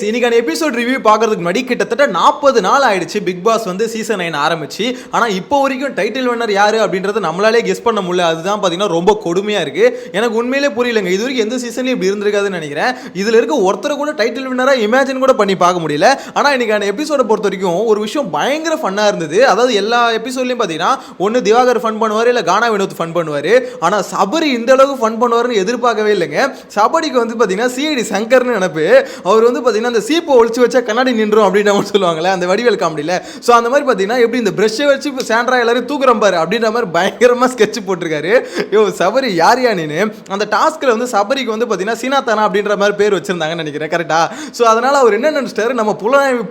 இன்னைக்கான episode review பார்க்கறதுக்கு முன்னாடி கிட்டத்தட்ட 40 நாள் ஆயிடுச்சு பிக் பாஸ் வந்து சீசன் 9 ஆரம்பிச்சு. ஆனால் இப்போ வரைக்கும் டைட்டில் வின்னர் யாரு அப்படின்றது நம்மளாலே கெஸ் பண்ண முடியல. அதுதான் பார்த்தீங்கன்னா ரொம்ப கொடுமையாக இருக்கு. எனக்கு உண்மையிலே புரியலங்க. இது வரைக்கும் எந்த சீசன்லையும் இப்படி இருந்திருக்காதுன்னு நினைக்கிறேன். இதில் இருக்க ஒருத்தரை கூட டைட்டில் வின்னராக இமேஜின் கூட பண்ணி பார்க்க முடியல. ஆனால் இன்னைக்கான எபிசோட பொறுத்த வரைக்கும் ஒரு விஷயம் பயங்கர ஃபன்னாக இருந்தது. அதாவது எல்லா எபிசோட்லையும் பார்த்தீங்கன்னா ஒன்று திவாகர் ஃபன் பண்ணுவார், இல்லை கானா வினோத் ஃபன் பண்ணுவார். ஆனால் சபரி இந்த அளவுக்கு ஃபன் பண்ணுவார்னு எதிர்பார்க்கவே இல்லைங்க. சபரிக்கு வந்து பார்த்தீங்கன்னா சிஐடி சங்கர்னு நினைப்பு. அவர் வந்து பார்த்தீங்கன்னா அந்த சீப்பை ஒழிச்சு வச்சா கண்ணாடி நின்றும் அப்படின்னு நம்ம சொல்லுவாங்களே அந்த வடிவேல் காமெடியில். ஸோ அந்த மாதிரி பார்த்தீங்கன்னா எப்படி இந்த ப்ரஷ்ஷை வச்சு சாண்ட்ரா எல்லாரும் தூக்குறோம் பாரு அப்படின்ற மாதிரி பயங்கரமாக ஸ்கெட்ச் போட்டிருக்காரு. யோ சபரி யாரியா நீனு? அந்த டாஸ்கில் வந்து சபரிக்கு வந்து பார்த்தீங்கன்னா சீனாத்தானா அப்படின்ற மாதிரி பேர் வச்சிருந்தாங்கன்னு நினைக்கிறேன். கரெக்டா? ஸோ அதனால் அவர் என்ன நினச்சிட்டாரு, நம்ம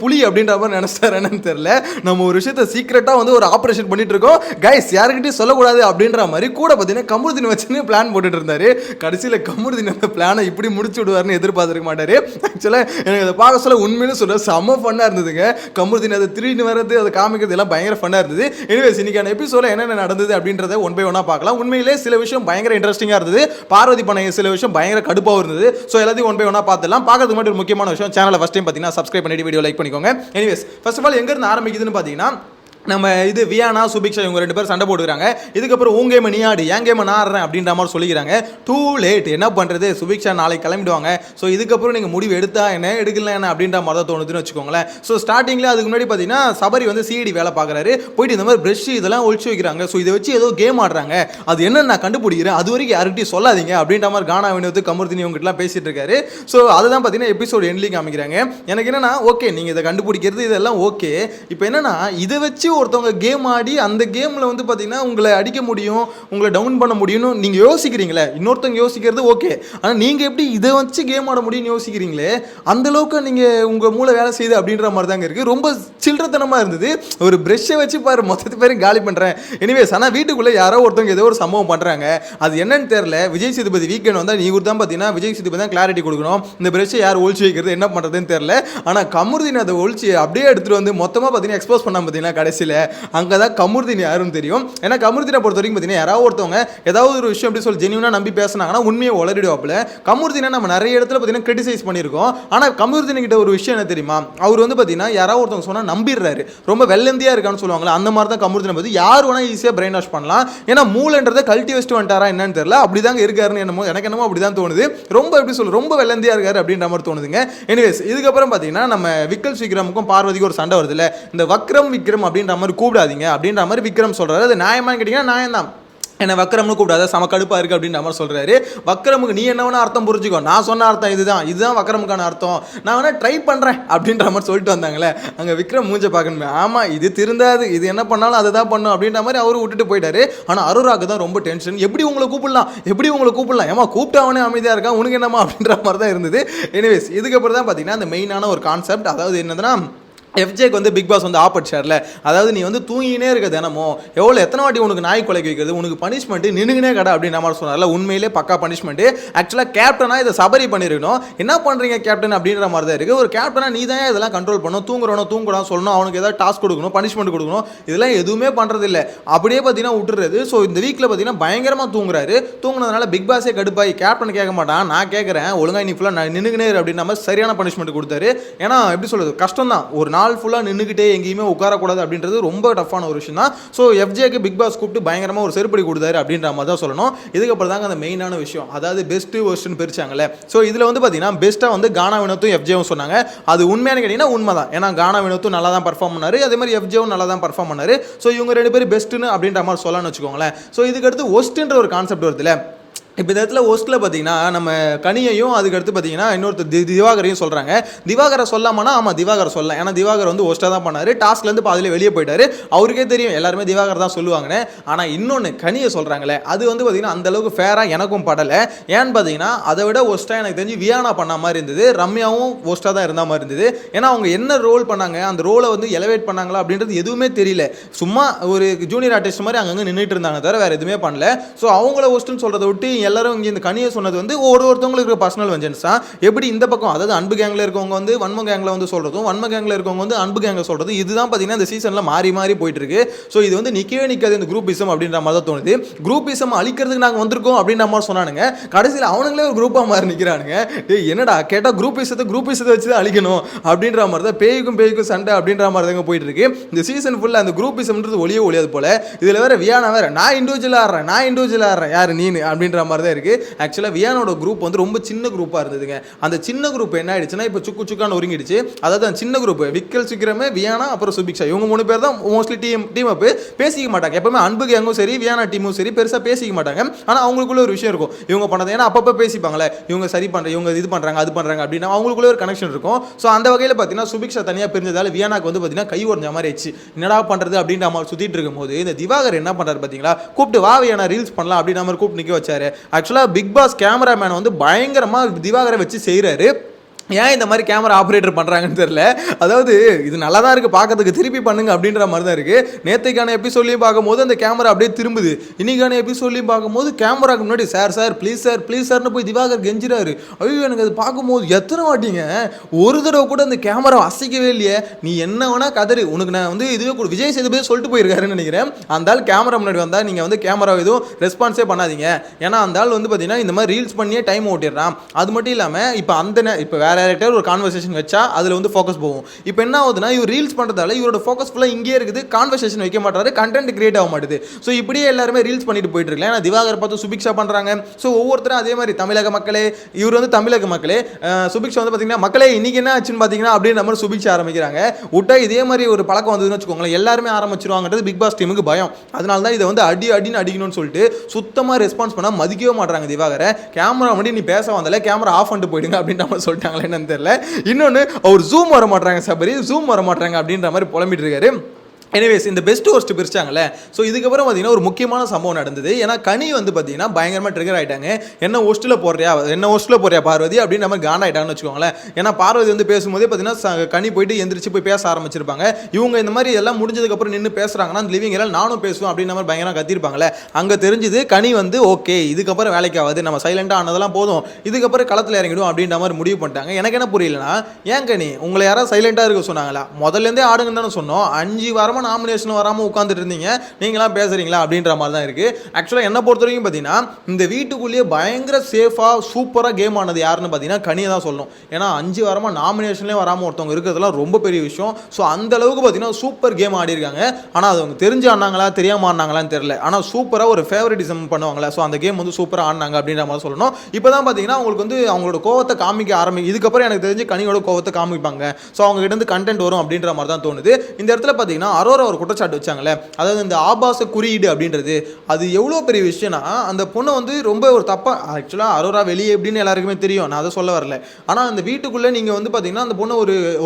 புலி அப்படின்ற மாதிரி நினச்சிட்டாரு. என்னன்னு தெரியல. நம்ம ஒரு விஷயத்தை சீக்கிரட்டாக வந்து ஒரு ஆப்ரேஷன் பண்ணிட்டு இருக்கோம் கைஸ், யாருக்கிட்டையும் சொல்லக்கூடாது அப்படின்ற மாதிரி கூட பார்த்தீங்கன்னா கமருதீன் வச்சுன்னு பிளான் போட்டுட்டு இருந்தாரு. கடைசியில் கமருதீன் அந்த பிளானை இப்படி முடிச்சு விடுவார்னு எதிர்பார்த்துருக்க மாட்டாரு. ஆக்சுவலாக எனக்கு அதை பார்க்க சொல்ல உண்மையிலே சொல்ல செம்ம ஃபன்னாக இருந்ததுங்க. கமருதீன் அதை திரும்பி வர்றது, அதை காமிக்கிறது எல்லாம் பயங்கர ஃபன்னாக இருந்தது. எனிவேஸ் இன்னைக்கான எபிசோட என்னென்ன நடந்தது அப்படின்றத ஒன் பை ஒன்னா பார்க்கலாம். உண்மையிலே சில விஷயம் பயங்கர இன்ட்ரெஸ்டிங்காக இருந்தது. பார்வதி பண்ண சில விஷயம் பயங்கர கடுப்பாக இருந்தது. ஸோ எல்லாத்தையும் ஒன் பை ஒன்னா பார்த்துலாம். பார்க்கறதுக்கு மட்டும் ஒரு முக்கியமான விஷயம், சேனலை ஃபஸ்ட் டைம் பார்த்தீங்கன்னா சப்ஸ்கிரைப் பண்ணிட்டு வீடியோ லைக் பண்ணிக்கோங்க. எனிவேஸ் ஃபர்ஸ்ட் ஆஃப் ஆல் எங்கேருந்து ஆரம்பிக்குதுன்னு பார்த்தீங்கன்னா நம்ம இது வியானா சுபிக்ஷா இவங்க 2 பேர் சண்டை போட்டுக்கிறாங்க. இதுக்கப்புறம் உன் கேம் நீ ஆடு, என் கேம் நான் ஆடுறேன் அப்படின்ற மாதிரி சொல்லிக்கிறாங்க. டூ லேட், என்ன பண்ணுறது, சுபிக்ஷா நாளைக்கு கிளம்பிடுவாங்க. ஸோ இதுக்கப்புறம் நீங்கள் முடிவு எடுத்தா என்ன எடுக்கல என்ன அப்படின்ற மாதிரி தான் தோணுதுன்னு வச்சுக்கோங்களேன். ஸோ ஸ்டார்டிங்கில் அதுக்கு முன்னாடி பார்த்தீங்கன்னா சபரி வந்து சிஐடி வேலை பார்க்குறாரு. போயிட்டு இந்த மாதிரி ப்ரஷ் இதெல்லாம் ஒழிச்சு வைக்கிறாங்க. ஸோ இதை வச்சு ஏதோ கேம் ஆடுறாங்க, அது என்னன்னு நான் கண்டுபிடிக்கிறேன், அது வரைக்கும் யாருக்கிட்டையும் சொல்லாதீங்க அப்படின்ற மாதிரி கானா வினோத் கமருதீன் இவங்ககிட்டலாம் பேசிட்டு இருக்காரு. ஸோ அதுதான் பார்த்தீங்கன்னா எபிசோடு எண்ட்லிங் காமிக்கிறாங்க. எனக்கு என்னன்னா ஓகே நீங்கள் இதை கண்டுபிடிக்கிறது இதெல்லாம் ஓகே. இப்போ என்னன்னா இதை வச்சு ஒருத்தவங்க கேம் ஆடி அந்த கேமில் வந்து பார்த்தீங்கன்னா உங்களை அடிக்க முடியும், உங்களை டவுன் பண்ண முடியும்னு நீங்கள் யோசிக்கிறீங்களே. இன்னொருத்தவங்க யோசிக்கிறது ஓகே, ஆனால் நீங்கள் எப்படி இதை வச்சு கேம் ஆட முடியும்னு யோசிக்கிறீங்களே, அந்தளவுக்கு நீங்கள் உங்கள் மூளை வேலை செய்யுது அப்படின்ற மாதிரி தாங்க இருக்குது. ரொம்ப சில்லறத்தனமாக இருந்தது. ஒரு ப்ரெஷ்ஷை வச்சு பாரு மொத்தத்து பேரும் காலி பண்ணுறேன். எனிவேஸ் ஆனால் வீட்டுக்குள்ளே யாரோ ஒருத்தவங்க ஏதோ ஒரு சம்பவம் பண்ணுறாங்க. அது என்னன்னு தெரியல. விஜய் சேதுபதி வீக்கெண்ட் வந்தால் நீ தான் பார்த்தீங்கன்னா விஜய் சேதுபதி தான் கிளாரிட்டி கொடுக்கணும். இந்த ப்ரெஷ்ஷை யார் ஒழிச்சு வைக்கிறது என்ன பண்ணுறதுன்னு தெரியல. ஆனால் கமருதீன் அதை ஒழிச்சு அப்படியே எடுத்துகிட்டு வந்து மொத்தமாக பார்த்தீங்கன்னா எக்ஸ்போஸ் பண்ணாமல் பார்த்தீங்கன்னா கடைசியில் அங்கே தான் கமருதீன் யாருன்னு தெரியும். ஏன்னா கமருதீனை பொறுத்த வரைக்கும் பார்த்தீங்கன்னா யாராவது ஒருத்தவங்க ஏதாவது ஒரு விஷயம் எப்படி சொல்லி ஜென்யூனாக நம்பி பேசினாங்கன்னா உண்மையை உளறிடுவாப்பில். கமருதீனை நம்ம நிறைய இடத்துல பார்த்தீங்கன்னா கிரிட்டிசைஸ் பண்ணியிருக்கோம். ஆனால் கமருதீன் கிட்ட ஒரு விஷயம் என்ன தெரியுமா, அவர் வந்து பார்த்தீங்கன்னா யாராவது ஒருத்தவங்க சொன்னால் நம்பிடுறாரு. ரொம்ப வெள்ளந்தியாக இருக்கான்னு சொல்லுவாங்களா, அந்த மாதிரி தான் கமருதீனை பற்றி யார் வேணால் ஈஸியாக பிரெயின் வாஷ் பண்ணலாம். ஏன்னா மூளைன்றதை கல்ட்டி வச்சுட்டு வந்துட்டாரா என்னன்னு தெரியல. அப்படி தாங்க இருக்காருன்னு எனக்கு என்னமோ அப்படி தான் தோணுது. ரொம்ப எப்படி சொல்ல ரொம்ப வெள்ளந்தியாக இருக்காரு அப்படின்ற மாதிரி தோணுதுங்க. எனிவேஸ் இதுக்கப்புறம் பார்த்தீங்கன்னா நம்ம விக்கல் விக்ரமுக்கும் பார்வதிக்கும் ஒரு சண்டை வருது இல்லை. இந்த வக்ரம் விக்ரம் அப்படின்ற மாதிரி கூப்பிடாதீங்க அப்படின்ற மாதிரி விக்ரம் சொல்றாரு. அது நியாயமான்னு கேட்டீங்கன்னா நியாயம் தான். என்ன வக்ரம்னு கூப்பிடாத சம கடுப்பாக இருக்குது அப்படின்ற மாதிரி சொல்கிறாரு. வக்ரமுக்கு நீ என்ன வேணா அர்த்தம் புரிஞ்சுக்கோ, நான் சொன்ன அர்த்தம் இதுதான் வக்ரமுக்கான அர்த்தம், நான் வேணா ட்ரை பண்ணுறேன் அப்படின்ற மாதிரி சொல்லிட்டு வந்தாங்களே. அங்கே விக்ரம் மூஞ்ச பார்க்கணுமே, ஆமாம் இது திருந்தாது, இது என்ன பண்ணாலும் அதை தான் பண்ணும் அப்படின்ற மாதிரி அவரு விட்டுட்டு போயிட்டாரு. ஆனால் அருராக்கு தான் ரொம்ப டென்ஷன். எப்படி உங்களை கூப்பிடலாம் ஏமா கூப்பிட்டாவனே அமைதியாக இருக்கான், உனக்கு என்னமா அப்படின்ற மாதிரி தான் இருந்தது. எனிவேஸ் இதுக்கப்புறம் தான் பார்த்தீங்கன்னா அந்த மெயினான ஒரு கான்செப்ட், அதாவது என்னதுன்னா எஃப்ஜேக்கு வந்து பிக் பாஸ் வந்து ஆப்பர்ட் ஷேரில், அதாவது நீ வந்து தூங்கினே இருக்க தினமும் எத்தனை வாட்டி உனக்கு நாய் கொலைக்கு வைக்கிறது, உனக்கு பனிஷ்மெண்ட்டு நின்னுங்கனே கடை அப்படின்ற மாதிரி சொன்னார்ல. உண்மையிலே பக்கா பனிஷ்மெண்ட்டு. ஆக்சுவலாக கேப்டனாக இதை சபரி பண்ணியிருக்கணும். என்ன பண்ணுறீங்க கேப்டன் அப்படின்ற மாதிரி தான் இருக்குது. ஒரு கேப்டனாக நீ தான் இதெல்லாம் கண்ட்ரோல் பண்ணணும், தூங்கக்கூடாது சொல்லணும், அவனுக்கு ஏதாவது டாஸ்க் கொடுக்கணும், பனிஷ்மெண்ட் கொடுக்கணும், இதெல்லாம் எதுவுமே பண்ணுறதில்லை. அப்படியே பார்த்தீங்கன்னா விட்டுறது. ஸோ இந்த வீக்கில் பார்த்தீங்கன்னா பயங்கரமாக தூங்குனதுனால பிக் பாஸே கடுப்பாகி கேப்டன் கேட்க மாட்டான், நான் கேட்குறேன் ஒழுங்காக நீ ஃபுல்லாக நான் நின்னுங்கனே அப்படின்ற மாதிரி சரியான பனிஷ்மெண்ட் கொடுத்தாரு. ஏன்னா எப்படி சொல்கிறது, கஷ்டம் தான் ஒரு நாள் ஃபுல்லாக நின்றுக்கிட்டே எங்கேயுமே உட்காரக்கூடாது அப்படின்றது ரொம்ப டஃப்பான ஒரு விஷயம் தான். ஸோ எஃப்ஜேக்கு பிக் பாஸ் கூப்பிட்டு பயங்கரமாக ஒரு செருப்படி கொடுத்தாரு அப்படின்ற மாதிரி தான் சொல்லணும். இதுக்கப்புறம் தாங்க அந்த மெயினான விஷயம், அதாவது பெஸ்ட்டு வெர்ஸ்ட்னு பிரிச்சாங்கல்ல. ஸோ இதில் வந்து பார்த்தீங்கன்னா பெஸ்ட்டாக வந்து கானா வினோத்தும் எஃப்ஜேவும் சொன்னாங்க. அது உண்மையான கேட்டிங்கன்னா உண்மை தான். ஏன்னா கானா வினோத்தும் நல்லா தான் பர்ஃபார்ம் பண்ணாரு, அதே மாதிரி எஃப்ஜேவும் நல்லா தான் பர்ஃபார்ம் பண்ணாரு. ஸோ இவங்க 2 பேரும் பெஸ்ட்டுன்னு அப்படின்ற மாதிரி சொல்லலாம்னு வச்சுக்கோங்களேன். ஸோ இதுக்கடுத்து ஒஸ்ட்டுன்ற ஒரு கான்செப்ட் வருதுல்ல. இப்போ இந்த இடத்துல ஹோஸ்ட்டில் பார்த்தீங்கன்னா நம்ம கனியையும் அதுக்கடுத்து பார்த்தீங்கன்னா இன்னொருத்தர் திவாகரையும் சொல்கிறாங்க. திவாகரை சொல்லாமனா ஆமாம் திவாகரை சொல்லலாம். ஏன்னா திவாகர் வந்து ஹோஸ்ட்டாக தான் பண்ணார், டாஸ்க்லேருந்து பாதிலே வெளியே போயிட்டார். அவருக்கே தெரியும் எல்லாருமே திவாகர் தான் சொல்லுவாங்கன்னு. ஆனால் இன்னொன்று கனியை சொல்கிறாங்களே, அது வந்து பார்த்தீங்கன்னா அந்தளவுக்கு ஃபேராக எனக்கும் படலை. ஏன்னு பார்த்தீங்கன்னா அதை விட ஹோஸ்ட்டாக எனக்கு தெரிஞ்சு வியானா பண்ண மாதிரி இருந்தது, ரம்யாவும் ஹோஸ்ட்டாக தான் இருந்த மாதிரி இருந்தது. ஏன்னா அவங்க என்ன ரோல் பண்ணாங்க, அந்த ரோலை வந்து எலவேட் பண்ணாங்களா அப்படின்றது எதுவுமே தெரியல. சும்மா ஒரு ஜூனியர் ஆர்டிஸ்ட் மாதிரி அங்கங்கே நின்றுட்டு இருந்தாங்க தவிர வேறு எதுவுமே பண்ணல. ஸோ அவங்கள ஹோஸ்ட்டுன்னு சொல்கிறத விட்டு எல்லாரும் இங்கே இந்த கனியை சொன்னது வந்து ஒருத்தவங்களுக்கு இருக்கிற பர்சனல் வெஞ்சன்ஸ் தான். எப்படி இந்த பக்கம் அதாவது அன்பு கேங்கில் இருக்கவங்க வந்து வன்ம கேங்கில் வந்து சொல்கிறதும், வன்ம கேங்கில் இருக்கவங்க வந்து அன்பு கேங்கில் சொல்கிறது, இதுதான் பார்த்தீங்கன்னா இந்த சீசனில் மாறி மாறி போயிட்டு இருக்கு. ஸோ இது வந்து நிற்கவே நிற்காது இந்த குரூப்பிசம் அப்படின்ற மாதிரி தான் தோணுது. குரூப்பிசம் அழிக்கிறதுக்கு நாங்கள் வந்திருக்கோம் அப்படின்ற மாதிரி சொன்னானுங்க. கடைசியில் அவனுங்களே ஒரு குரூப்பாக மாறி நிற்கிறானுங்க. என்னடா கேட்டால் குரூப்பிசத்தை வச்சு தான் அழிக்கணும் அப்படின்ற மாதிரி தான் பேய்க்கும் சண்டை அப்படின்ற மாதிரி தாங்க போயிட்டு இருக்கு. இந்த சீசன் ஃபுல்லாக அந்த குரூப்பிசம்ன்றது ஒளியாது போல. இதில் வேற வியானா வேற நான் இண்டிவிஜுவலாக ஆடுறேன் யார் நீனு அப்படின்ற மாதிரி தான் இருக்கு. ஆக்சுவலாக வியானோட குரூப் வந்து ரொம்ப சின்ன குரூப்பாக இருந்ததுங்க. அந்த சின்ன குரூப் என்ன ஆயிடுச்சுன்னா இப்போ சுக்கான ஒருங்கிடுச்சு. அதாவது அந்த சின்ன குரூப் விக்கல் சிக்கிரமே வியானா அப்புறம் சுபிக்ஷா இவங்க 3 பேர் தான் மோஸ்ட்லி டீம் அப் பேசிக்க மாட்டாங்க. எப்பவுமே அன்பு கேங்கும் சரி வியானா டீமும் சரி பெருசாக பேசிக்க மாட்டாங்க. ஆனால் அவங்களுக்குள்ள ஒரு விஷயம் இருக்கும் இவங்க பண்ணது. ஏன்னா அப்பப்போ பேசிப்பாங்களே இவங்க சரி பண்ணுற இவங்க இது பண்ணுறாங்க அது பண்ணுறாங்க அப்படின்னா அவங்களுக்குள்ள ஒரு கனெக்ஷன் இருக்கும். ஸோ அந்த வகையில் பார்த்தீங்கன்னா சுபிக்ஷா தனியாக பிரிஞ்சதால வியானாக்கு வந்து பார்த்தீங்கன்னா கை உடஞ்ச மாதிரி ஆயிடுச்சு. என்னடா பண்ணுறது அப்படின்ற மாதிரி சுற்றிட்டு இருக்கும்போது இந்த திவாகர் என்ன பண்ணுறாரு பார்த்தீங்களா, கூப்பிட்டு வா வியானா ரீல்ஸ் பண்ணலாம் அப்படின்ற மாதிரி கூப்பிட்டு நிற்க வச்சாரு. ஆக்சுவலாக பிக் பாஸ் கேமராமேன் வந்து பயங்கரமாக திவாகரை வச்சு செய்கிறாரு. ஏன் இந்த மாதிரி கேமரா ஆப்ரேட்டர் பண்ணுறாங்கன்னு தெரியல. அதாவது இது நல்லா தான் இருக்குது பார்க்கறதுக்கு, திருப்பி பண்ணுங்க அப்படின்ற மாதிரி தான் இருக்குது. நேற்றைக்கான எபிசோட்லையும் பார்க்கும்போது அந்த கேமரா அப்படியே திரும்புது. இன்னைக்கான எபிசோட்லையும் பார்க்கும்போது கேமராக்கு முன்னாடி சார் ப்ளீஸ் சார்னு போய் திவாகர் கெஞ்சிறாரு. ஐயோ எனக்கு அது பார்க்கும்போது எத்தனை வாட்டிங்க ஒரு தடவை கூட அந்த கேமரா அசைக்கவே இல்லையே. நீ என்ன வேணா கதறு, உனக்கு நான் வந்து இதுவே கூட விஜய் சேதுபதி சொல்லிட்டு போயிருக்காருன்னு நினைக்கிறேன். அந்த ஆள் கேமரா முன்னாடி வந்தால் நீங்கள் வந்து கேமரா எதுவும் ரெஸ்பான்ஸே பண்ணாதீங்க. ஏன்னா அந்த ஆள் வந்து பார்த்தீங்கன்னா இந்த மாதிரி ரீல்ஸ் பண்ணியே டைம் ஓட்டிடுறான். அது மட்டும் இல்லாமல் இப்போ வேற ஒரு கான்வர்சேஷன் வச்சா அதில் வந்து ஃபோக்கஸ் போகும். இப்போ என்ன ஆகுதுன்னா இவர் ரீல்ஸ் பண்ணுறதால இவரோட ஃபோக்கஸ் ஃபுல்லாக இங்கே இருக்குது, கான்வர்சேஷன் வைக்க மாட்டாரு, கண்டென்ட் கிரியேட் ஆக மாட்டுது. ஸோ இப்படியே எல்லாருமே ரீல்ஸ் பண்ணிட்டு போயிட்டு இருக்கலாம். ஏன்னா திவாகர் பார்த்து சுபிக்ஷா பண்ணுறாங்க. ஸோ ஒவ்வொருத்தரும் அதே மாதிரி தமிழக மக்களே, இவர் வந்து தமிழக மக்களே, சுபிக்ஷா வந்து பார்த்தீங்கன்னா மக்களே இன்னைக்கு என்ன ஆச்சுன்னு பார்த்தீங்கன்னா அப்படின்னு நம்ம சுபிக்ஷா ஆரம்பிக்கிறாங்க. விட்டா இதே மாதிரி ஒரு பழக்கம் வந்ததுன்னு வச்சுக்கோங்களேன் எல்லாருமே ஆரம்பிச்சிருவாங்கன்றது பிக் பாஸ் டீமுக்கு பயம். அதனால தான் இதை வந்து அடின்னு அடிக்கணும்னு சொல்லிட்டு சுத்தமாக ரெஸ்பான்ஸ் பண்ணால் மதிக்கவே மாட்டாங்க திவாகரை. கேமரா முன்னாடி நீ பேச வந்தாலே கேமரா ஆஃப் பண்ணிட்டு போயிடுங்க அப்படின்னு நம்ம சொல்லிட்டாங்களே என்னன்னு தெரியல. இன்னொன்று அவர் ஜூம் வர மாட்டாங்க அப்படின்ற மாதிரி புலம்பிட்டு இருக்காரு. எனிவேஸ் இந்த பெஸ்ட் ஹோஸ்ட் பிரிச்சாங்கல்ல. ஸோ இதுக்கப்புறம் பார்த்தீங்கன்னா ஒரு முக்கியமான சம்பவம் நடந்தது. ஏன்னா கனி வந்து பார்த்தீங்கன்னா பயங்கரமாக ட்ரிகர் ஆகிட்டாங்க. என்ன ஹோஸ்ட்டில் போறியா பார்வதி அப்படின்னு நம்ம காண்ட் ஆகிட்டாங்கன்னு வச்சுக்கோங்களேன். ஏன்னா பார்வதி வந்து பேசும்போதே பார்த்தீங்கன்னா கனி போயிட்டு எந்திரிச்சு போய் பேச ஆரம்பிச்சிருப்பாங்க. இவங்க இந்த மாதிரி எல்லாம் முடிஞ்சதுக்கப்புறம் நின்று பேசுகிறாங்கன்னா அந்த லிவிங் எல்லாம் நானும் பேசுவேன் அப்படின்ற மாதிரி பயங்கரமாக கத்திருப்பாங்களே. அங்கே தெரிஞ்சுது கனி வந்து ஓகே இதுக்கப்புறம் வேலைக்கு ஆகாது, நம்ம சைலண்டாக ஆனதெல்லாம் போதும், இதுக்கப்புறம் களத்தில் இறங்கிடும் அப்படின்ற மாதிரி முடிவு பண்ணிட்டாங்க. எனக்கு என்ன புரியலன்னா, ஏன் கனி உங்களை யாராவது சைலண்டாக இருக்க சொன்னாங்களா? முதல்லேருந்தே ஆடுங்கன்னு தானே சொன்னோம். 5 வாரமாக நாமினேஷன் வராமல் உட்காந்துட்டு இருந்தீங்க, நீங்களாம் பேசுறீங்களா அப்படின்ற மாதிரி தான் இருக்கு. ஆக்சுவலாக என்ன பொறுத்த வரைக்கும் பார்த்தீங்கன்னா இந்த வீட்டுக்குள்ளேயே பயங்கர சேஃபாக சூப்பராக கேம் ஆனது யாருன்னு பார்த்தீங்கன்னா கனியை தான் சொல்லணும். ஏன்னா 5 வாரமாக நாமினேஷன்லேயே வராமல் ஒருத்தவங்க இருக்கிறதுலாம் ரொம்ப பெரிய விஷயம். ஸோ அந்த அளவுக்கு பார்த்தீங்கன்னா சூப்பர் கேம் ஆடி இருக்காங்க. ஆனால் அது அவங்க தெரிஞ்சு ஆனாங்களா தெரியாமல் ஆனாங்களான்னு தெரியல. ஆனால் சூப்பராக ஒரு ஃபேவரட்டிசம் பண்ணுவாங்களே, ஸோ அந்த கேம் வந்து சூப்பராக ஆடினாங்க அப்படின்ற மாதிரி சொல்லணும். இப்போ தான் பார்த்தீங்கன்னா அவங்களுக்கு வந்து அவங்களோட கோவத்தை காமிக்க இதுக்கப்புறம் எனக்கு தெரிஞ்சு கனியோட கோவத்தை காமிப்பாங்க. ஸோ அவங்க கிட்ட இருந்து கண்டென்ட் வரும் அப்படின்ற மாதிரி தான் தோணுது. இந்த இடத்துல பார்த்தீங்கன்னா அரோரா ஒரு குற்றச்சாட்டு வச்சாங்களே, அதாவது இந்த ஆபாச குறியீடு அப்படின்றது அது எவ்வளோ பெரிய விஷயம்னா, அந்த பொண்ணை வந்து ரொம்ப ஒரு தப்பா, ஆக்சுவலாக அரோரா வெளியே எப்படின்னு எல்லாருக்குமே தெரியும், நான் அதை சொல்ல வரல. ஆனால் அந்த வீட்டுக்குள்ளே நீங்கள் வந்து பார்த்தீங்கன்னா அந்த பொண்ணை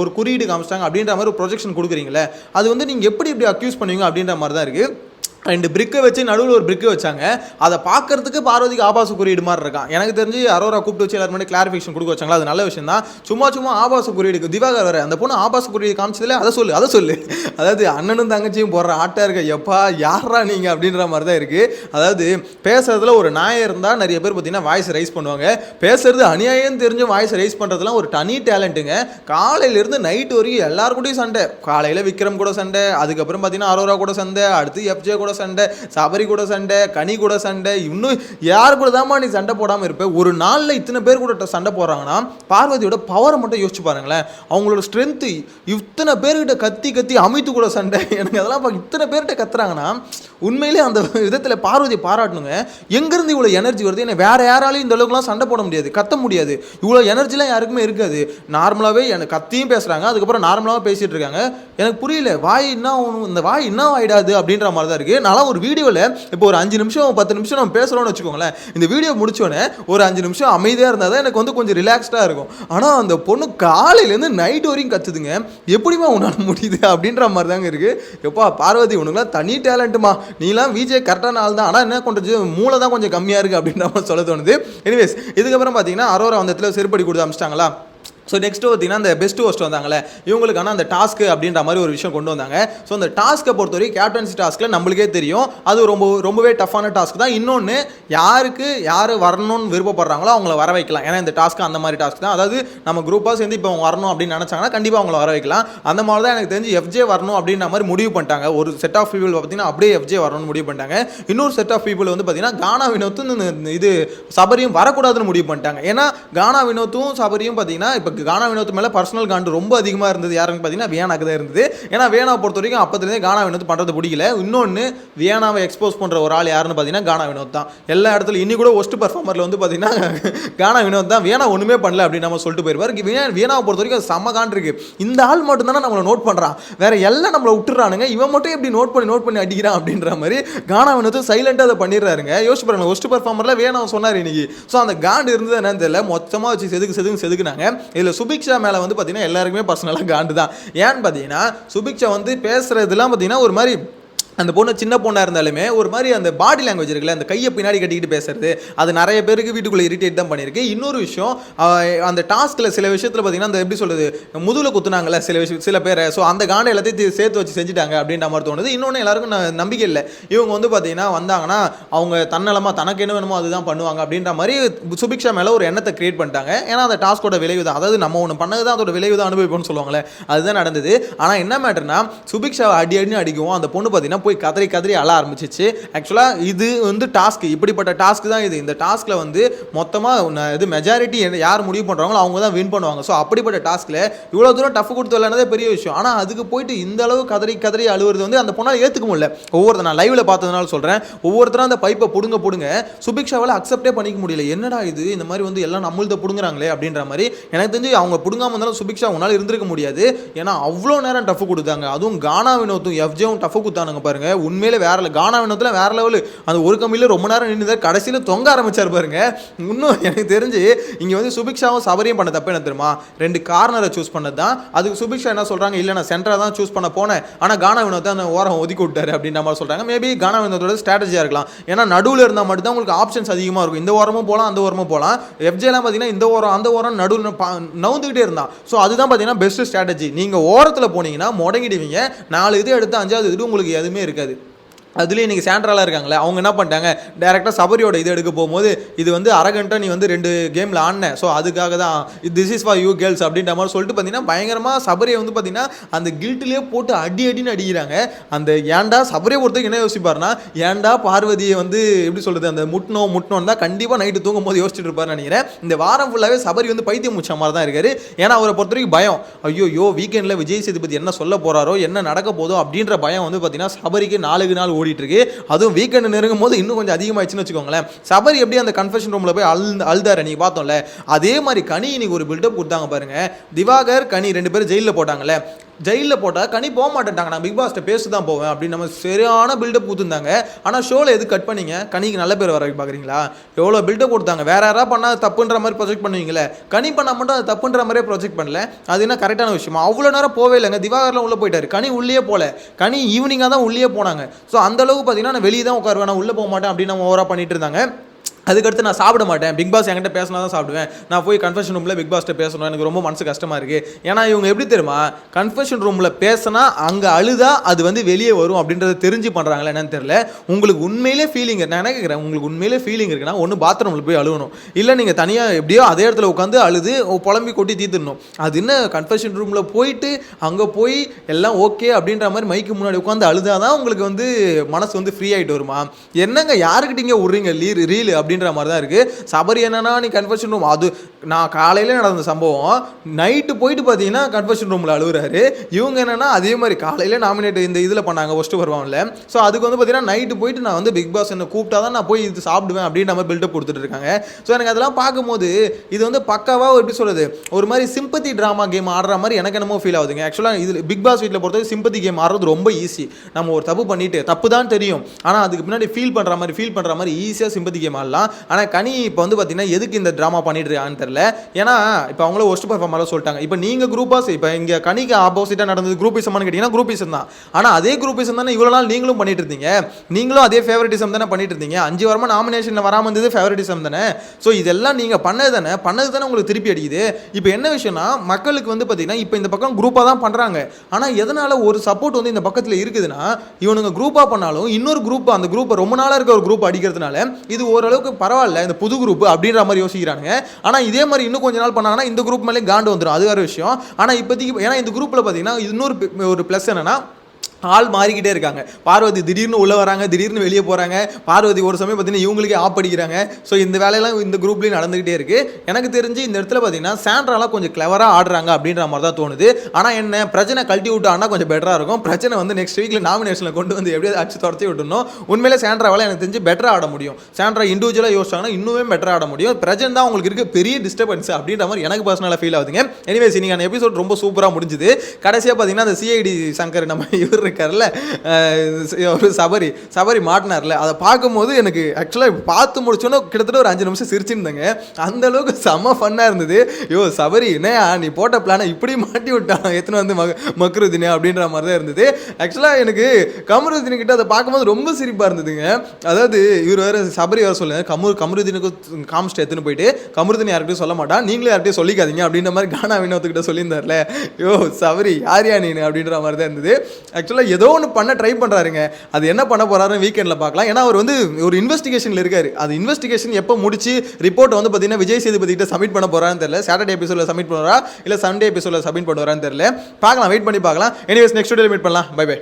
ஒரு குறியீடு காமிச்சிட்டாங்க அப்படின்ற மாதிரி ஒரு ப்ரொஜெக்ஷன் கொடுக்குறீங்களே, அது வந்து நீங்கள் எப்படி அக்யூஸ் பண்ணுவீங்க அப்படின்ற மாதிரி தான் இருக்குது. 2 பிரிக்கை வச்சு நடுவில் ஒரு பிரிக்கு வச்சாங்க. அதை பார்க்கறதுக்கு பார்வதிக்கு ஆபாச குறியீடு மாதிரி இருக்கான். எனக்கு தெரிஞ்சு அரோரா கூப்பிட்டு வச்சு எல்லாரும் முன்னாடி கிளாரிஃபிகேஷன் கொடுக்க வச்சாங்களா, அது நல்ல விஷயம் தான். சும்மா ஆபாச குறியீடு திவாகர் வர அந்த பொண்ணு ஆபாச குறியீடு காமிச்சதுல அதை சொல்லு. அதாவது அண்ணனும் தங்கச்சியும் போடுற ஆட்டா இருக்க, எப்பா யாரா நீங்க அப்படின்ற மாதிரி தான் இருக்கு. அதாவது பேசுறதுல ஒரு நியாயம் இருந்தால் நிறைய பேர் பார்த்தீங்கன்னா வாய்ஸ் ரைஸ் பண்ணுவாங்க. பேசுறது அநியாயம் தெரிஞ்சு வாய்ஸ் ரைஸ் பண்ணுறதுலாம் ஒரு தனி டேலண்ட்டுங்க. காலையிலேருந்து நைட்டு வரைக்கும் எல்லாருக்கூடையும் சண்டை. காலையில் விக்ரம் கூட சண்டை, அதுக்கப்புறம் பார்த்தீங்கன்னா அரோரா கூட சண்டை, அடுத்து எஃப்ஜே கூட சண்டை, சபரி கூட சண்டை, கனி கூட சண்டை, இன்னும் யார் கூட தான்மா நீ சண்டை போடாமல் இருப்ப? ஒரு நாளில் இத்தனை பேர் கூட சண்டை போடுறாங்கன்னா பார்வதியோட பவரை மட்டும் யோசிச்சு பாருங்களேன். அவங்களோட ஸ்ட்ரென்த்து இத்தனை பேர்கிட்ட கத்தி அமைத்து கூட சண்டை. எனக்கு அதெல்லாம் இத்தனை பேர்கிட்ட கத்துறாங்கன்னா உண்மையிலே அந்த விதத்தில் பார்வதியை பாராட்டணுங்க. எங்கேருந்து இவ்வளோ எனர்ஜி வருது? ஏன்னா வேற யாராலையும் இந்த அளவுக்குலாம் சண்டை போட முடியாது, கத்த முடியாது. இவ்வளோ எனர்ஜிலாம் யாருக்குமே இருக்காது. நார்மலாகவே எனக்கு கத்தியும் பேசுகிறாங்க, அதுக்கப்புறம் நார்மலாக பேசிகிட்டு இருக்காங்க. எனக்கு புரியல, இந்த வாய் என்ன ஆயிடாது அப்படின்ற மாதிரி தான் இருக்குது. நான் ஒரு வீடியோவில் இப்போ ஒரு 5 நிமிஷம் 10 நிமிஷம் நம்ம பேசுகிறோம்னு வச்சுக்கோங்களேன். இந்த வீடியோ முடிச்சோடனே ஒரு 5 நிமிஷம் அமைதியாக இருந்தால் தான் எனக்கு வந்து கொஞ்சம் ரிலாக்ஸ்டாக இருக்கும். ஆனால் அந்த பொண்ணு காலையிலேருந்து நைட் வரைக்கும் கத்துதுங்க. எப்படிமா உன்னால் முடியுது அப்படின்ற மாதிரி தாங்க இருக்குது. எப்பா பார்வதி உனக்குலாம் தனி டேலண்ட்டுமா, நீலாம் விஜய் கரெக்டான ஆள் தான், ஆனால் என்ன கொஞ்சம் மூளை தான் கொஞ்சம் கம்மியாக இருக்குது அப்படின்ற மாதிரி சொல்ல தோணுது. எனிவேஸ் இதுக்கப்புறம் பார்த்தீங்கன்னா அரோரா அந்த இடத்துல செருப்படி கொடுத்து அமிச்சிட்டாங்களா. ஸோ நெக்ஸ்ட் பார்த்தீங்கன்னா அந்த பெஸ்ட் ஹோஸ்ட் வந்தாங்களே இவங்களுக்கான அந்த டாஸ்க்கு அப்படின்ற மாதிரி ஒரு விஷயம் கொண்டு வந்தாங்க. ஸோ அந்த டாஸ்க்கை பொறுத்தவரைக்கும் கேப்டன்சி டாஸ்க்கில் நம்மளுக்கே தெரியும் அது ரொம்பவே டஃப்பான டாஸ்க் தான். இன்னொன்று யார் வரணும்னு விருப்பப்படுறாங்களோ அவங்கள வர வைக்கலாம். ஏன்னா இந்த டாஸ்க்கு அந்த மாதிரி டாஸ்க் தான். அதாவது நம்ம குரூப்பாக சேர்ந்து இப்போ அவங்க வரணும் அப்படின்னு நினச்சாங்கன்னா கண்டிப்பாக அவங்கள வர வைக்கலாம். அந்த மாதிரி தான் எனக்கு தெரிஞ்சு எஃப்ஜே வரணும் அப்படின்ற மாதிரி முடிவு பண்ணிட்டாங்க. ஒரு செட் ஆஃப் பீப்புள் பார்த்தீங்கன்னா அப்படியே எஃப்ஜே வரணும்னு முடிவு பண்ணிட்டாங்க. இன்னொரு செட் ஆஃப் பீப்புள் வந்து பார்த்தீங்கன்னா கானா வினோத்தும் இது சபரியும் வரக்கூடாதுன்னு முடிவு பண்ணிட்டாங்க. ஏன்னா கானா வினோத்தும் சபரியும் பார்த்தீங்கன்னா இப்போ கானா வினோத் மேலே பர்சனல் காண்டு ரொம்ப அதிகமாக இருந்தது. யாருன்னு பார்த்தீங்கன்னா வியானாக்கு தான் இருந்தது. ஏன்னா வியானாவை பொறுத்த வரைக்கும் அப்போதுலேருந்தே கானா வினோத் பண்ணுறது பிடிக்கல. இன்னொன்று வியானாவை எக்ஸ்போஸ் பண்ணுற ஒரு ஆள் யாருன்னு பார்த்தீங்கன்னா கானா வினோத் தான். எல்லா இடத்துல இன்னி கூட ஒஸ்ட் பர்ஃபார்மரில் வந்து பார்த்தீங்கன்னா கானா வினோத் தான். வியானா ஒன்றுமே பண்ணல அப்படின்னு நம்ம சொல்லிட்டு போயிருவார். வியானாவை பொறுத்த வரைக்கும் செம்ம காண்டு இருக்கு. இந்த ஆள் மட்டும் தானே நம்மளை நோட் பண்ணுறான், வேற எல்லாம் நம்மளை விட்டுறானுங்க, இவன் மட்டும் எப்படி நோட் பண்ணி அடிக்கிறான் அப்படின்ற மாதிரி கானா வினோத் சைலண்டாக அதை பண்ணிடுறாருங்க. யோசிச்சு பாருங்க, ஒஸ்ட் பர்ஃபார்மரில் வியானா சொன்னார் இன்னைக்கு. ஸோ அந்த காண்டு இருந்தது என்னன்னு தெரியல, மொத்தமாக வச்சு செதுக்குனாங்க. இதில் சுபிக்ஷா மேலே வந்து பார்த்தீங்கன்னா எல்லாருக்குமே பர்சனலாக காண்டு தான். ஏன்னு பார்த்தீங்கன்னா சுபிக்ஷா வந்து பேசுறதுலாம் பார்த்தீங்கன்னா ஒரு மாதிரி அந்த பொண்ணு சின்ன பொண்ணாக இருந்தாலுமே ஒரு மாதிரி அந்த பாடி லாங்குவேஜ் இருக்குல்ல, அந்த கையை பின்னாடி கட்டிக்கிட்டு பேசுறது, அது நிறைய பேருக்கு வீட்டுக்குள்ளே இரிட்டேட் தான் பண்ணியிருக்கு. இன்னொரு விஷயம், அந்த டாஸ்கில் சில விஷயத்தில் பார்த்தீங்கன்னா அந்த எப்படி சொல்கிறது முதுகில் குத்துனாங்கல்ல சில பேரை. ஸோ அந்த காண்டை எல்லாத்தையும் சேர்த்து வச்சு செஞ்சுட்டாங்க அப்படின்ற மாதிரி தோணுது. இன்னொன்று எல்லாருக்கும் நம்பிக்கை இல்லை. இவங்க வந்து பார்த்தீங்கன்னா வந்தாங்கன்னா அவங்க தன்னலமாக தனக்கு என்ன வேணுமோ அதுதான் பண்ணுவாங்க அப்படின்ற மாதிரி சுபிக்ஷா மேலே ஒரு எண்ணத்தை கிரியேட் பண்ணிட்டாங்க. ஏன்னா அந்த டாஸ்கோட விளைவு தான், அதாவது நம்ம ஒன்று பண்ணது தான் அதோட விளைவு தான் அனுபவிப்போம்னு சொல்லுவாங்களே, அதுதான் நடந்தது. ஆனால் என்ன மேட்டர்னா சுபிக்ஷாவை அடின்னு அடிக்கும் அந்த பொண்ணு பார்த்தீங்கன்னா போய் கதறி அழ ஆரம்பிச்சிச்சு. ஆக்சுவலாக இது வந்து டாஸ்க், இப்படிப்பட்ட டாஸ்க் தான் இது. இந்த டாஸ்கில் வந்து மொத்தமாக இது மெஜாரிட்டி யார் முடிவு பண்ணுறாங்களோ அவங்க தான் வின் பண்ணுவாங்க. ஸோ அப்படிப்பட்ட டாஸ்கில் இவ்வளோ தூரம் டஃப் கொடுத்து விளையாடுறதே பெரிய விஷயம். ஆனால் அதுக்கு போயிட்டு இந்த அளவு கதறி அழுவுறது வந்து அந்த பொண்ணால் ஏற்றுக்க முடியல. நான் லைவில் பார்த்ததுனால சொல்கிறேன், ஒவ்வொருத்தரும் அந்த பைப்பை புடுங்க சுபிக்ஷாவால் அக்செப்டே பண்ணிக்க முடியல. என்னடா இது இந்த மாதிரி வந்து எல்லாம் நம்மள்த புடுங்குறாங்களே அப்படின்ற மாதிரி. எனக்கு தெரிஞ்சு அவங்க புடுங்காமல் இருந்தாலும் சுபிக்ஷா உன்னால் இருந்திருக்க முடியாது. ஏன்னா அவ்வளோ நேரம் டஃப் கொடுத்தாங்க. அதுவும் கானா வினோத்தும் எஃப்ஜேவும் டஃப் கொடுத்தானுங்க பாருங்க. உண்மையிலே வேற கானா வினோத்தில் வேற லெவலு. அந்த ஒரு கம்பியில் ரொம்ப நேரம் நின்று கடைசியில் தொங்க ஆரம்பிச்சார் பாருங்க. இன்னும் எனக்கு தெரிஞ்சு இங்கே வந்து சுபிக்ஷாவும் சபரியும் பண்ண தப்பு என்ன தெரியுமா, 2 கார்னரை சூஸ் பண்ணது தான். அதுக்கு சுபிக்ஷா என்ன சொல்கிறாங்க, இல்லை நான் சென்டராக தான் சூஸ் பண்ண போனேன், ஆனால் கானா வினோத்தை அந்த ஓரம் ஒதுக்கி விட்டாரு அப்படின்ற மாதிரி சொல்கிறாங்க. மேபி கானா வினோத்தோட ஸ்ட்ராட்டஜியாக இருக்கலாம். ஏன்னா நடுவில் இருந்தால் மட்டும்தான் உங்களுக்கு ஆப்ஷன்ஸ் அதிகமாக இருக்கும். இந்த ஓரமும் போகலாம் அந்த ஓரமும் போகலாம். எஃப்ஜேலாம் பார்த்தீங்கன்னா இந்த ஓரம் அந்த ஓரம் நடுவில் நவுந்துக்கிட்டே இருந்தான். ஸோ அதுதான் பார்த்தீங்கன்னா பெஸ்ட் ஸ்ட்ராட்டஜி. நீங்கள் ஓரத்தில் போனீங்கன்னா முடங்கிடுவீங்க. 4 இது எடுத்து 5வது இது உங்களுக்கு எதுவுமே இருக்காது. அதுலேயும் நீங்கள் சாண்ட்ராலாக இருக்காங்களே அவங்க என்ன பண்ணிட்டாங்க, டேரெக்டாக சபரியோட இது எடுக்க போகும்போது இது வந்து அரகண்டாக நீ வந்து 2 கேமில் ஆடின, ஸோ அதுக்காக தான் this is for you girls அப்படின்ற மாதிரி சொல்லிட்டு பார்த்தீங்கன்னா பயங்கரமாக சபரியை வந்து பார்த்தீங்கன்னா அந்த கில்ட்லேயே போட்டு அடின்னு அடிக்கிறாங்க. அந்த ஏன்டா சபரியை பொறுத்தவரைக்கும் என்ன யோசிப்பாருன்னா, ஏன்டா பார்வதியை வந்து எப்படி சொல்கிறது அந்த முட்டணும் தான் கண்டிப்பாக நைட்டு தூங்கும் போது யோசிச்சுட்டு இருப்பாருன்னு நினைக்கிறேன். இந்த வாரம் ஃபுல்லாகவே சபரி வந்து பைத்தியம் முடிச்ச மாதிரி தான் இருக்காரு. ஏன்னா அவரை பொறுத்த வரைக்கும் பயம், ஐயோ வீக்கெண்டில் விஜய் சேதுபதி என்ன சொல்ல போகிறாரோ என்ன நடக்க போதோ அப்படின்ற பயம் வந்து பார்த்தீங்கன்னா சபரிக்கு 4 நாள் ஓடிட்டு இருக்கு. அதுவும் வீக்கெண்ட் நெருங்கும் போது இன்னும் கொஞ்சம் அதிகமாயிடுச்சுன்னு வச்சுக்கோங்களேன். சபரி எப்படி அந்த கன்ஃபெஷன் ரூம்ல போய் அழுதாரு நீங்க பார்த்தோம்ல, அதே மாதிரி கனி இன்னைக்கு ஒரு பில்டப் கொடுத்தாங்க பாருங்க. திவாகர் கனி 2 பேரும் ஜெயிலில் போட்டாங்கல்ல, ஜெயிலில் போட்டால் கனி போக மாட்டேன்ட்டாங்க, நான் பிக் பாஸ்ட்டை பேச தான் போவேன் அப்படின்னு நம்ம சரியான பில்டப் கொடுத்துருந்தாங்க. ஆனால் ஷோவில் எது கட் பண்ணீங்க, கனிக்கு நல்ல பேர் வர பார்க்குறீங்களா? எவ்வளோ பில்டப் கொடுத்தாங்க. வேற யாராவது பண்ணால் தப்புன்ற மாதிரி ப்ரொஜெக்ட் பண்ணுவீங்களே, கனி பண்ணால் மட்டும் அது தப்புன்ற மாதிரியே ப்ரொஜெக்ட் பண்ணல. அது என்ன கரெக்டான விஷயமா? அவ்வளோ நேரம் போவே இல்லைங்க. திவாகர்லாம் உள்ளே போயிட்டாரு, கனி உள்ளே போகல. கனி ஈவினிங்காக தான் உள்ளே போனாங்க. ஸோ அந்தளவுக்கு பார்த்தீங்கன்னா நான் வெளியே தான் உட்காருவேன், நான் உள்ளே போக மாட்டேன் அப்படின்னு நம்ம ஓவராக பண்ணிட்டு இருந்தாங்க. அதுக்கடுத்து நான் சாப்பிட மாட்டேன், பிக் பாஸ் என்கிட்ட பேசினா தான் சாப்பிடுவேன், நான் போய் கன்ஃபெஷன் ரூமில் பிக் பாஸ்ட்டை பேசணும், எனக்கு ரொம்ப மனசு கஷ்டமாக இருக்குது. ஏன்னா இவங்க எப்படி தெரியுமா, கன்ஃபெஷன் ரூமில் பேசினா அங்கே அழுதா அது வந்து வெளியே வரும் அப்படின்றத தெரிஞ்சு பண்ணுறாங்களா என்னன்னு தெரியல. உங்களுக்கு உண்மையிலே ஃபீலிங், நான் என்ன கேட்குறேன், உங்களுக்கு உண்மையிலே ஃபீலிங் இருக்குன்னா ஒன்று பாத்ரூமில் போய் அழுகணும், இல்லை நீங்கள் தனியாக எப்படியோ அதே இடத்துல உட்காந்து அழுது புலம்பி கொட்டி தீர்த்துடணும். அது என்ன கன்ஃபெஷன் ரூமில் போயிட்டு அங்கே போய் எல்லாம் ஓகே அப்படின்ற மாதிரி மைக்கு முன்னாடி உட்காந்து அழுதாதான் உங்களுக்கு வந்து மனசு வந்து ஃப்ரீ ஆகிட்டு வருமா? என்னங்க யாருக்கிட்டீங்க விட்றீங்க ரீல் அப்படின்ற மாதிரி தான் இருக்குது. சபரி என்னன்னா நீ கன்ஃபெஷன் ரூம், அது நான் காலையில் நடந்த சம்பவம், நைட்டு போயிட்டு பார்த்தீங்கன்னா கன்ஃபெஷன் ரூமில் அழுகுறாரு. இவங்க என்னன்னா அதே மாதிரி காலையில் நாமினேட் இந்த இதில் பண்ணாங்க ஃபஸ்ட்டு வருவாங்கல்ல, ஸோ அதுக்கு வந்து பார்த்தீங்கன்னா நைட்டு போயிட்டு நான் வந்து பிக் பாஸ் என்ன கூப்பிட்டா தான் நான் போய் இது சாப்பிடுவேன் அப்படின்ற மாதிரி பில்டப் கொடுத்துட்டு இருக்காங்க. ஸோ எனக்கு அதெல்லாம் பார்க்கும்போது இது வந்து பக்காவாக எப்படி சொல்கிறது, ஒரு மாதிரி சிம்பத்தி ட்ராமா கேம் ஆடுற மாதிரி எனக்கு என்னமோ ஃபீல் ஆகுதுங்க. ஆக்சுவலாக இதில் பிக் பாஸ் வீட்டில் பொறுத்தவரை சிம்பத்தி கேம் ஆடுறது ரொம்ப ஈஸி. நம்ம ஒரு தப்பு பண்ணிட்டு தப்பு தான் தெரியும், ஆனால் அதுக்கு பின்னாடி ஃபீல் பண்ணுற மாதிரி ஈஸியாக சிம்பத்தி கேம் ஆடலாம். தான். ஆனால் கனி இப்போ வந்து பார்த்தீங்கன்னா எதுக்கு இந்த ட்ராமா பண்ணிட்டு இருக்கான்னு தெரியல. ஏன்னா இப்போ அவங்கள ஒஸ்ட் பர்ஃபார்மராக சொல்லிட்டாங்க. இப்போ நீங்கள் குரூப்பாக இப்போ இங்கே கனிக்கு ஆப்போசிட்டாக நடந்தது குரூப்பிசமானு கேட்டிங்கன்னா குரூப்பிசம் தான். ஆனால் அதே குரூப்பிசம் தானே இவ்வளோ நாள் நீங்களும் பண்ணிட்டு இருந்தீங்க. நீங்களும் அதே ஃபேவரட்டிசம் தானே பண்ணிட்டு இருந்தீங்க. 5 வாரமாக நாமினேஷனில் வராமல் இருந்தது ஃபேவரட்டிசம் தானே. ஸோ இதெல்லாம் நீங்கள் பண்ணது தானே உங்களுக்கு திருப்பி அடிக்குது. இப்போ என்ன விஷயம்னா மக்களுக்கு வந்து பார்த்தீங்கன்னா இப்போ இந்த பக்கம் குரூப்பாக தான் பண்ணுறாங்க. ஆனால் எதனால் ஒரு சப்போர்ட் வந்து இந்த பக்கத்தில் இருக்குதுன்னா இவனுங்க குரூப்பாக பண்ணாலும் இன்னொரு குரூப் அந்த குரூப்பை ரொம்ப நாளாக இருக்க ஒரு குரூப் அடிக்கிறதுனால இது ஓரளவுக்கு பரவாயில்ல இந்த புது குரூப் அப்படின்ற மாதிரி யோசிக்கிறாங்க. ஆனால் இதே மாதிரி இன்னும் கொஞ்ச நாள் பண்ணாங்கன்னா இந்த குரூப் மேலே காண்டு வந்துடும். அது வேறு விஷயம். ஆனால் இப்போதைக்கு ஏன்னா இந்த குரூப்பில் பார்த்தீங்கன்னா இன்னொரு ஒரு ப்ளஸ் என்னன்னா ஆள் மாறிக்கிட்டே இருக்காங்க. பார்வதி திடீர்னு உள்ளே வராங்க, திடீர்னு வெளியே போகிறாங்க. பார்வதி ஒரு சமயம் பார்த்தீங்கன்னா இவங்களுக்கே ஆப் அடிக்கிறாங்க. ஸோ இந்த வேலையெல்லாம் இந்த குரூப்லேயும் நடந்துகிட்டே இருக்குது. எனக்கு தெரிஞ்சு இந்த இடத்துல பார்த்தீங்கன்னா சாண்ட்ராலாம் கொஞ்சம் கிளவராக ஆடுறாங்க அப்படின்ற மாதிரி தான் தோணுது. ஆனால் என்ன பிரச்சனை கழட்டி விட்டாங்கன்னா கொஞ்சம் பெட்டராக இருக்கும். பிரச்சனை வந்து நெக்ஸ்ட் வீக்கில் நாமினேஷனில் கொண்டு வந்து எப்படியாவது அடிச்சு துரத்தி விட்டுணும். உண்மையிலே சாண்ட்ராவால் எனக்கு தெரிஞ்சு பெட்டராக ஆட முடியும். சாண்ட்ரா இண்டிவிஜுவலாக யோசிச்சாங்கன்னா இன்னுமே பெட்டராக ஆட முடியும். பிரச்சனை தான் உங்களுக்கு இருக்க பெரிய டிஸ்டர்பன்ஸ் அப்படின்ற மாதிரி எனக்கு பர்சனலாக ஃபீல் ஆகுதுங்க. எனிவேஸ் இன்னைக்கான எபிசோட் ரொம்ப சூப்பராக முடிஞ்சுது. கடைசியாக பார்த்தீங்கன்னா அந்த சிஐடி சங்கர் நம்ம இவர் இருக்கார்ல ஒரு சபரி மாட்டினார்ல, அதை பார்க்கும்போது எனக்கு ஆக்சுவலாக பார்த்து முடிச்சோன்னா கிட்டத்தட்ட ஒரு 5 நிமிஷம் சிரிச்சிருந்தேங்க. அந்த அளவுக்கு செம்ம ஃபன்னாக இருந்தது. சபரி என்னையா நீ போட்ட பிளானை இப்படி மாட்டி விட்டான் எத்தனை வந்து மக்ருதீனே அப்படின்ற மாதிரி தான் இருந்தது. ஆக்சுவலாக எனக்கு கமருதீன் கிட்ட அதை பார்க்கும்போது ரொம்ப சிரிப்பாக இருந்ததுங்க. அதாவது இவர் வேறு சபரி வேறு சொல்லுங்க கமருதீனுக்கு காமிச்சிட்டு எடுத்துன்னு போயிட்டு கமருதீன் யார்கிட்டையும் சொல்ல மாட்டான், நீங்களே யார்கிட்டையும் சொல்லிக்காதீங்க அப்படின்ற மாதிரி கானா வினோத்துக்கிட்ட சொல்லியிருந்தார்ல. சபரி யாரியா நீனு அப்படின்ற மாதிரி தான் இருந்தது. ஆக்சுவலாக ஏதோ ஒன்று பண்ண ட்ரை பண்ணுறாருங்க. அது என்ன பண்ண போகிறாருன்னு வீக்கெண்டில் பார்க்கலாம். ஏன்னா அவர் வந்து ஒரு இன்வெஸ்டிகேஷனில் இருக்காரு. அது இன்வெஸ்டிகேஷன் எப்போ முடிச்சு ரிப்போர்ட் வந்து பார்த்தீங்கன்னா விஜய் சேதுபதி கிட்ட சப்மிட் பண்ண போகிறான்னு தெரியல. சாட்டர்டே எபிசோடில் சப்மிட் பண்ணுறா இல்லை சண்டே எபிசோடில் சப்மிட் பண்ணுறான்னு தெரியல. பார்க்கலாம், வெயிட் பண்ணி பார்க்கலாம். எனிவேஸ் நெக்ஸ்ட் வீடியோவில் மீட் பண்ணலாம். Bye by.